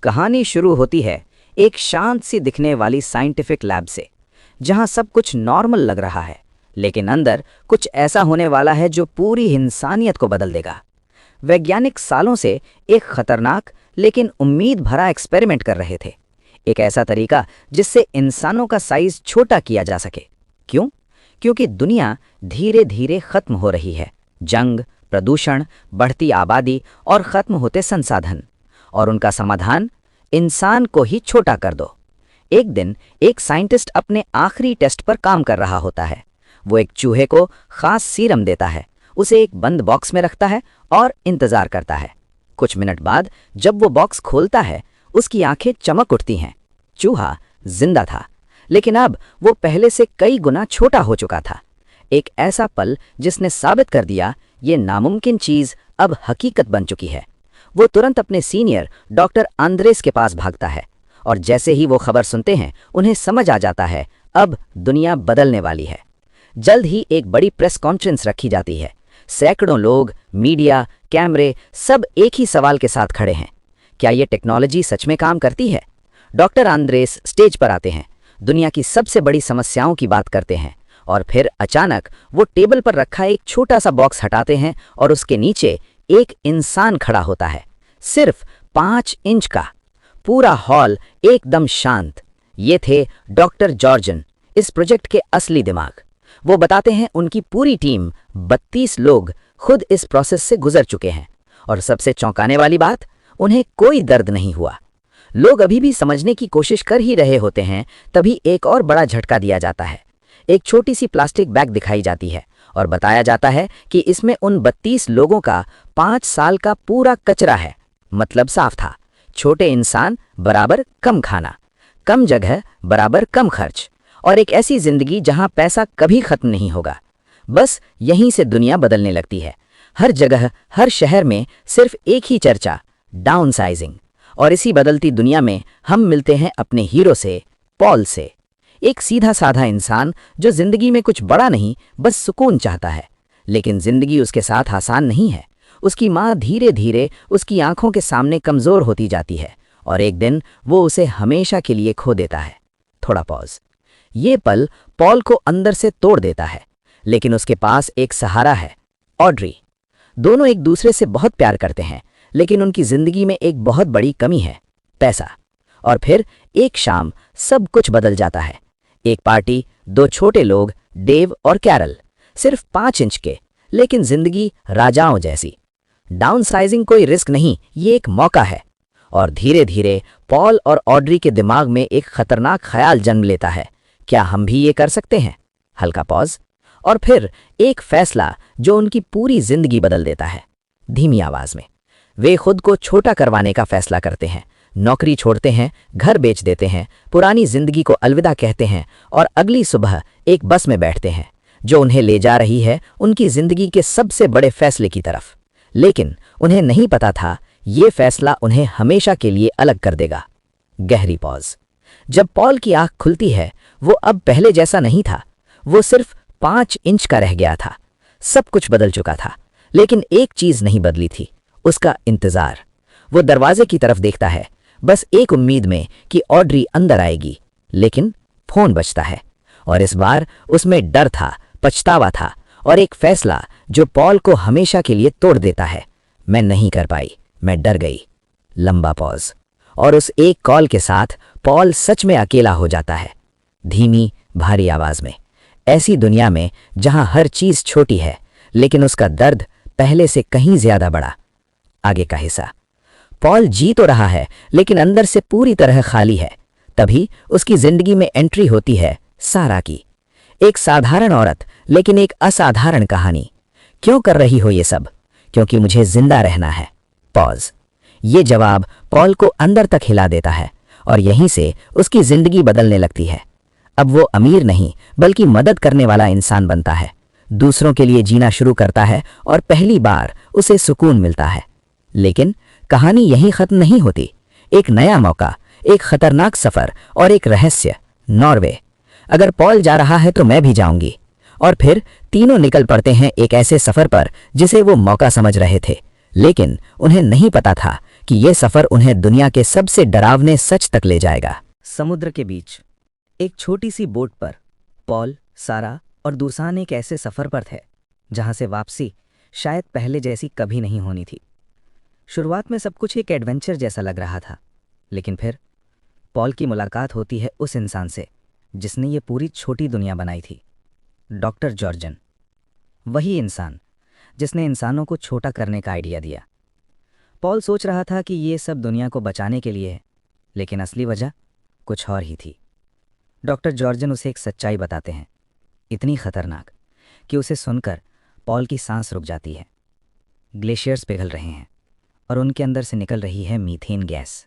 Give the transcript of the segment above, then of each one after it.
कहानी शुरू होती है एक शांत सी दिखने वाली साइंटिफिक लैब से, जहां सब कुछ नॉर्मल लग रहा है, लेकिन अंदर कुछ ऐसा होने वाला है जो पूरी इंसानियत को बदल देगा। वैज्ञानिक सालों से एक खतरनाक लेकिन उम्मीद भरा एक्सपेरिमेंट कर रहे थे, एक ऐसा तरीका जिससे इंसानों का साइज छोटा किया जा सके। क्यों? क्योंकि दुनिया धीरे धीरे खत्म हो रही है। जंग, प्रदूषण, बढ़ती आबादी और खत्म होते संसाधन, और उनका समाधान इंसान को ही छोटा कर दो। एक दिन एक साइंटिस्ट अपने आखिरी टेस्ट पर काम कर रहा होता है। वो एक चूहे को खास सीरम देता है, उसे एक बंद बॉक्स में रखता है और इंतजार करता है। कुछ मिनट बाद जब वो बॉक्स खोलता है, उसकी आंखें चमक उठती हैं। चूहा जिंदा था, लेकिन अब वो पहले से कई गुना छोटा हो चुका था। एक ऐसा पल जिसने साबित कर दिया ये नामुमकिन चीज अब हकीकत बन चुकी है। वो तुरंत अपने सीनियर डॉक्टर आंद्रेस के पास भागता है, और जैसे ही वो खबर सुनते हैं उन्हें समझ आ जाता है अब दुनिया बदलने वाली है। जल्द ही एक बड़ी प्रेस कॉन्फ्रेंस रखी जाती है। सैकड़ों लोग, मीडिया, कैमरे सब एक ही सवाल के साथ खड़े हैं, क्या ये टेक्नोलॉजी सच में काम करती है? डॉक्टर आंद्रेस स्टेज पर आते हैं, दुनिया की सबसे बड़ी समस्याओं की बात करते हैं, और फिर अचानक वो टेबल पर रखा एक छोटा सा बॉक्स हटाते हैं और उसके नीचे एक इंसान खड़ा होता है, सिर्फ 5 इंच का। पूरा हॉल एकदम शांत। ये थे डॉक्टर जॉर्जन, इस प्रोजेक्ट के असली दिमाग। वो बताते हैं उनकी पूरी टीम 32 लोग खुद इस प्रोसेस से गुजर चुके हैं, और सबसे चौंकाने वाली बात, उन्हें कोई दर्द नहीं हुआ। लोग अभी भी समझने की कोशिश कर ही रहे होते हैं, तभी एक और बड़ा झटका दिया जाता है। एक छोटी सी प्लास्टिक बैग दिखाई जाती है और बताया जाता है कि इसमें उन 32 लोगों का 5 साल का पूरा कचरा है। मतलब साफ था, छोटे इंसान बराबर कम खाना, कम जगह बराबर कम खर्च, और एक ऐसी जिंदगी जहां पैसा कभी खत्म नहीं होगा। बस यहीं से दुनिया बदलने लगती है। हर जगह, हर शहर में सिर्फ एक ही चर्चा, डाउन साइजिंग। और इसी बदलती दुनिया में हम मिलते हैं अपने हीरो से, पॉल से। एक सीधा साधा इंसान जो जिंदगी में कुछ बड़ा नहीं, बस सुकून चाहता है। लेकिन जिंदगी उसके साथ आसान नहीं है। उसकी माँ धीरे धीरे उसकी आंखों के सामने कमजोर होती जाती है, और एक दिन वो उसे हमेशा के लिए खो देता है। थोड़ा पॉज। ये पल पॉल को अंदर से तोड़ देता है, लेकिन उसके पास एक सहारा है, ऑड्री। दोनों एक दूसरे से बहुत प्यार करते हैं, लेकिन उनकी जिंदगी में एक बहुत बड़ी कमी है, पैसा। और फिर एक शाम सब कुछ बदल जाता है। एक पार्टी, 2 छोटे लोग, डेव और कैरल, सिर्फ 5 इंच के, लेकिन जिंदगी राजाओं जैसी। डाउनसाइजिंग कोई रिस्क नहीं, ये एक मौका है। और धीरे धीरे पॉल और ऑड्री के दिमाग में एक खतरनाक ख्याल जन्म लेता है, क्या हम भी ये कर सकते हैं? हल्का पॉज, और फिर एक फैसला जो उनकी पूरी जिंदगी बदल देता है। धीमी आवाज में वे खुद को छोटा करवाने का फैसला करते हैं। नौकरी छोड़ते हैं, घर बेच देते हैं, पुरानी जिंदगी को अलविदा कहते हैं, और अगली सुबह एक बस में बैठते हैं जो उन्हें ले जा रही है उनकी जिंदगी के सबसे बड़े फैसले की तरफ। लेकिन उन्हें नहीं पता था ये फैसला उन्हें हमेशा के लिए अलग कर देगा। गहरी पॉज। जब पॉल की आंख खुलती है, वो अब पहले जैसा नहीं था। वो सिर्फ 5 इंच का रह गया था। सब कुछ बदल चुका था, लेकिन एक चीज नहीं बदली थी, उसका इंतजार। वो दरवाजे की तरफ देखता है, बस एक उम्मीद में कि ऑड्री अंदर आएगी। लेकिन फोन बजता है, और इस बार उसमें डर था, पछतावा था, और एक फैसला जो पॉल को हमेशा के लिए तोड़ देता है। मैं नहीं कर पाई, मैं डर गई। लंबा पॉज, और उस एक कॉल के साथ पॉल सच में अकेला हो जाता है। धीमी भारी आवाज में, ऐसी दुनिया में जहां हर चीज छोटी है, लेकिन उसका दर्द पहले से कहीं ज्यादा बड़ा। आगे का हिस्सा। पॉल जी तो रहा है, लेकिन अंदर से पूरी तरह खाली है। तभी उसकी जिंदगी में एंट्री होती है सारा की। एक साधारण औरत, लेकिन एक असाधारण कहानी। क्यों कर रही हो ये सब? क्योंकि मुझे जिंदा रहना है। पॉज। ये जवाब पॉल को अंदर तक हिला देता है, और यहीं से उसकी जिंदगी बदलने लगती है। अब वो अमीर नहीं, बल्कि मदद करने वाला इंसान बनता है। दूसरों के लिए जीना शुरू करता है, और पहली बार उसे सुकून मिलता है। लेकिन कहानी यहीं खत्म नहीं होती। एक नया मौका, एक खतरनाक सफर, और एक रहस्य, नॉर्वे। अगर पॉल जा रहा है तो मैं भी जाऊंगी। और फिर तीनों निकल पड़ते हैं एक ऐसे सफर पर जिसे वो मौका समझ रहे थे, लेकिन उन्हें नहीं पता था कि यह सफर उन्हें दुनिया के सबसे डरावने सच तक ले जाएगा। समुद्र के बीच एक छोटी सी बोट पर पॉल, सारा और दूसान एक ऐसे सफर पर थे जहां से वापसी शायद पहले जैसी कभी नहीं होनी थी। शुरुआत में सब कुछ एक एडवेंचर जैसा लग रहा था, लेकिन फिर पॉल की मुलाकात होती है उस इंसान से जिसने ये पूरी छोटी दुनिया बनाई थी, डॉक्टर जॉर्जन। वही इंसान जिसने इंसानों को छोटा करने का आइडिया दिया। पॉल सोच रहा था कि ये सब दुनिया को बचाने के लिए है, लेकिन असली वजह कुछ और ही थी। डॉक्टर जॉर्जन उसे एक सच्चाई बताते हैं, इतनी खतरनाक कि उसे सुनकर पॉल की सांस रुक जाती है। ग्लेशियर्स पिघल रहे हैं और उनके अंदर से निकल रही है मीथेन गैस,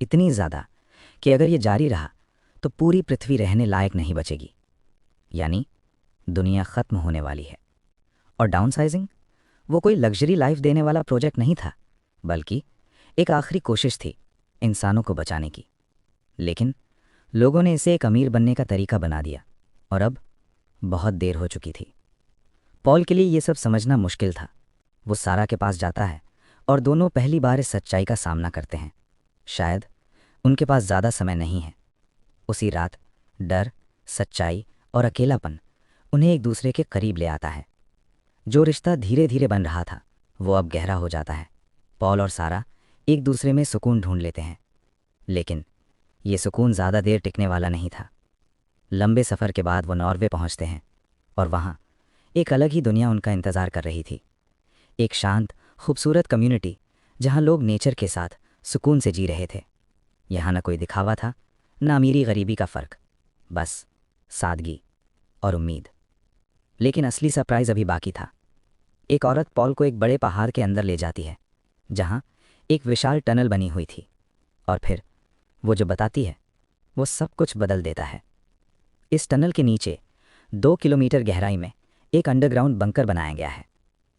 इतनी ज़्यादा कि अगर ये जारी रहा तो पूरी पृथ्वी रहने लायक नहीं बचेगी, यानी दुनिया ख़त्म होने वाली है। और डाउनसाइजिंग वो कोई लग्जरी लाइफ देने वाला प्रोजेक्ट नहीं था, बल्कि एक आखिरी कोशिश थी इंसानों को बचाने की। लेकिन लोगों ने इसे एक अमीर बनने का तरीका बना दिया और अब बहुत देर हो चुकी थी। पॉल के लिए ये सब समझना मुश्किल था। वो सारा के पास जाता है और दोनों पहली बार इस सच्चाई का सामना करते हैं। शायद उनके पास ज़्यादा समय नहीं है। उसी रात डर, सच्चाई और अकेलापन उन्हें एक दूसरे के करीब ले आता है। जो रिश्ता धीरे धीरे बन रहा था वो अब गहरा हो जाता है। पॉल और सारा एक दूसरे में सुकून ढूंढ लेते हैं, लेकिन ये सुकून ज़्यादा देर टिकने वाला नहीं था। लंबे सफ़र के बाद वो नॉर्वे पहुंचते हैं और वहाँ एक अलग ही दुनिया उनका इंतज़ार कर रही थी। एक शांत, खूबसूरत कम्युनिटी जहाँ लोग नेचर के साथ सुकून से जी रहे थे। यहाँ न कोई दिखावा था, न अमीरी गरीबी का फ़र्क, बस सादगी और उम्मीद। लेकिन असली सरप्राइज़ अभी बाकी था। एक औरत पॉल को एक बड़े पहाड़ के अंदर ले जाती है जहाँ एक विशाल टनल बनी हुई थी, और फिर वो जो बताती है वो सब कुछ बदल देता है। इस टनल के नीचे 2 किलोमीटर गहराई में एक अंडरग्राउंड बंकर बनाया गया है,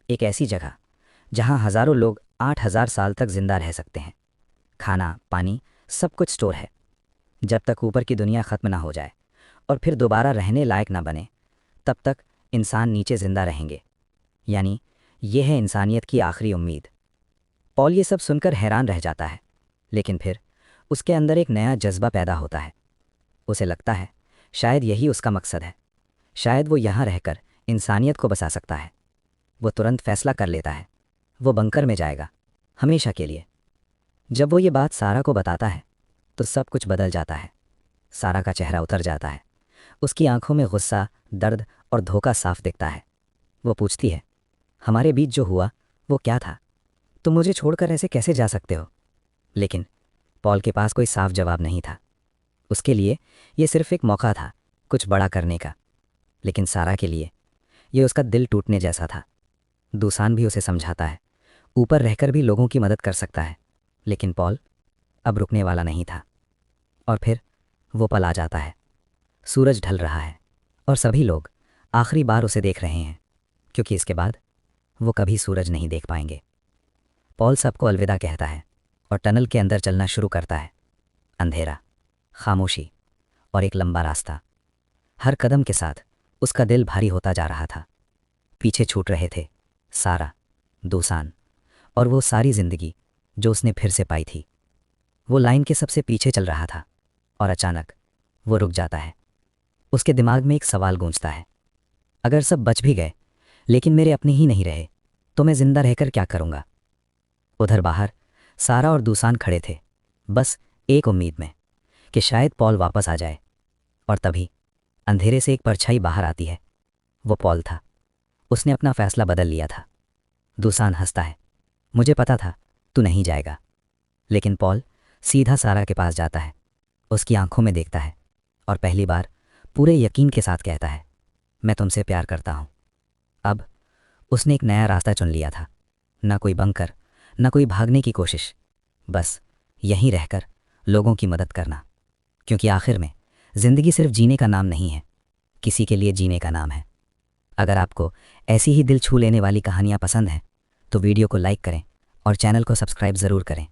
एक ऐसी जगह जहां हज़ारों लोग 8000 साल तक जिंदा रह सकते हैं। खाना, पानी, सब कुछ स्टोर है, जब तक ऊपर की दुनिया ख़त्म ना हो जाए और फिर दोबारा रहने लायक ना बने, तब तक इंसान नीचे जिंदा रहेंगे। यानी यह है इंसानियत की आखिरी उम्मीद। पॉल ये सब सुनकर हैरान रह जाता है, लेकिन फिर उसके अंदर एक नया जज्बा पैदा होता है। उसे लगता है शायद यही उसका मकसद है, शायद वो यहाँ रहकर इंसानियत को बचा सकता है। वो तुरंत फैसला कर लेता है, वो बंकर में जाएगा, हमेशा के लिए। जब वो ये बात सारा को बताता है तो सब कुछ बदल जाता है। सारा का चेहरा उतर जाता है, उसकी आंखों में गुस्सा, दर्द और धोखा साफ दिखता है। वो पूछती है, हमारे बीच जो हुआ वो क्या था? तुम मुझे छोड़कर ऐसे कैसे जा सकते हो? लेकिन पॉल के पास कोई साफ जवाब नहीं था। उसके लिए ये सिर्फ एक मौका था कुछ बड़ा करने का, लेकिन सारा के लिए ये उसका दिल टूटने जैसा था। दूसान भी उसे समझाता है, ऊपर रहकर भी लोगों की मदद कर सकता है, लेकिन पॉल अब रुकने वाला नहीं था। और फिर वो पल आ जाता है। सूरज ढल रहा है और सभी लोग आखिरी बार उसे देख रहे हैं, क्योंकि इसके बाद वो कभी सूरज नहीं देख पाएंगे। पॉल सबको अलविदा कहता है और टनल के अंदर चलना शुरू करता है। अंधेरा, खामोशी और एक लंबा रास्ता। हर कदम के साथ उसका दिल भारी होता जा रहा था। पीछे छूट रहे थे सारा, दूसान और वो सारी जिंदगी जो उसने फिर से पाई थी। वो लाइन के सबसे पीछे चल रहा था और अचानक वो रुक जाता है। उसके दिमाग में एक सवाल गूंजता है, अगर सब बच भी गए लेकिन मेरे अपने ही नहीं रहे तो मैं जिंदा रहकर क्या करूँगा? उधर बाहर सारा और दूसान खड़े थे, बस एक उम्मीद में कि शायद पॉल वापस आ जाए। और तभी अंधेरे से एक परछाई बाहर आती है। वो पॉल था। उसने अपना फैसला बदल लिया था। दूसान हंसता है, मुझे पता था तू नहीं जाएगा। लेकिन पॉल सीधा सारा के पास जाता है, उसकी आंखों में देखता है और पहली बार पूरे यकीन के साथ कहता है, मैं तुमसे प्यार करता हूँ। अब उसने एक नया रास्ता चुन लिया था। ना कोई बंकर, ना कोई भागने की कोशिश, बस यहीं रहकर लोगों की मदद करना। क्योंकि आखिर में ज़िंदगी सिर्फ जीने का नाम नहीं है, किसी के लिए जीने का नाम है। अगर आपको ऐसी ही दिल छू लेने वाली कहानियाँ पसंद हैं तो वीडियो को लाइक करें और चैनल को सब्सक्राइब ज़रूर करें।